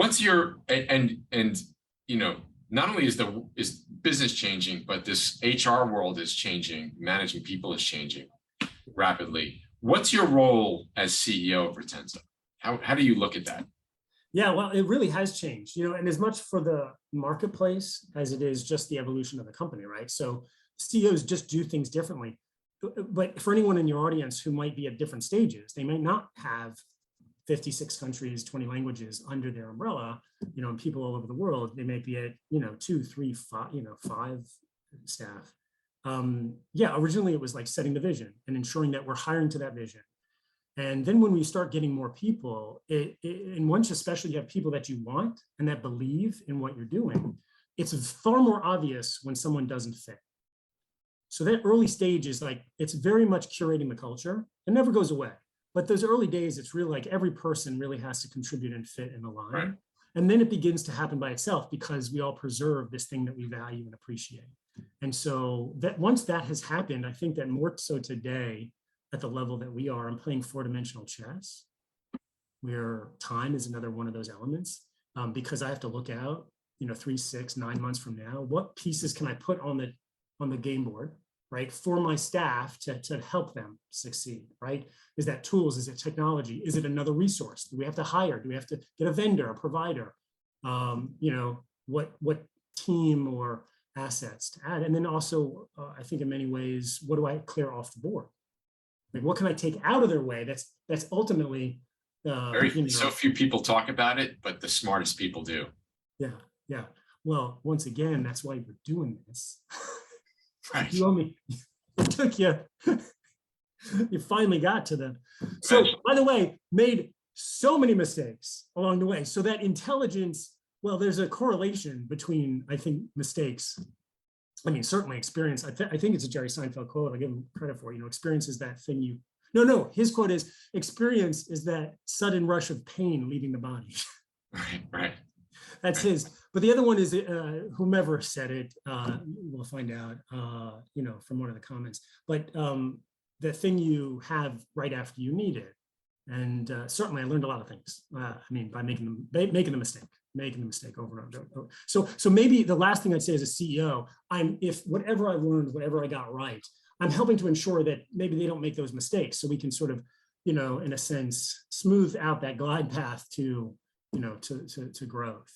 what's your, and you know, not only is business changing, but this HR world is changing, managing people is changing rapidly. What's your role as CEO of Retenza? How do you look at that? Yeah, well, it really has changed, you know, and as much for the marketplace as it is just the evolution of the company, right? So CEOs just do things differently. But for anyone in your audience who might be at different stages, they may not have 56 countries, 20 languages under their umbrella, you know, and people all over the world. They may be at, you know, 2, 3, 5, you know, 5 staff. Yeah, originally it was like setting the vision and ensuring that we're hiring to that vision. And then when we start getting more people, and once especially you have people that you want and that believe in what you're doing, it's far more obvious when someone doesn't fit. So that early stage is like, it's very much curating the culture. It never goes away. But those early days, it's really like every person really has to contribute and fit and align. Right. And then it begins to happen by itself because we all preserve this thing that we value and appreciate. And so that once that has happened, I think that more so today, at the level that we are, I'm playing 4-dimensional chess, where time is another one of those elements, because I have to look out, you know, 3, 6, 9 months from now, what pieces can I put on the game board, right, for my staff to help them succeed, right? Is that tools? Is it technology? Is it another resource? Do we have to hire? Do we have to get a vendor, a provider? You know, what team or assets to add? And then also, I think in many ways, what do I clear off the board? Like, what can I take out of their way? That's ultimately so few people talk about it, but the smartest people do. Yeah. Well, once again, that's why we're doing this. Right. You owe me. It took you. You finally got to them. So, by the way, made so many mistakes along the way. So that intelligence, well, there's a correlation between, I think, mistakes. I mean, certainly experience. I think it's a Jerry Seinfeld quote. I give him credit for, you know, experience is that thing you, no, his quote is, experience is that sudden rush of pain leaving the body. Right. That's his. But the other one is whomever said it, we'll find out, you know, from one of the comments. But the thing you have right after you need it. And certainly I learned a lot of things. I mean, by making the mistake over and over. So maybe the last thing I'd say as a CEO, if whatever I learned, whatever I got right, I'm helping to ensure that maybe they don't make those mistakes. So we can sort of, you know, in a sense, smooth out that glide path to, you know, to growth.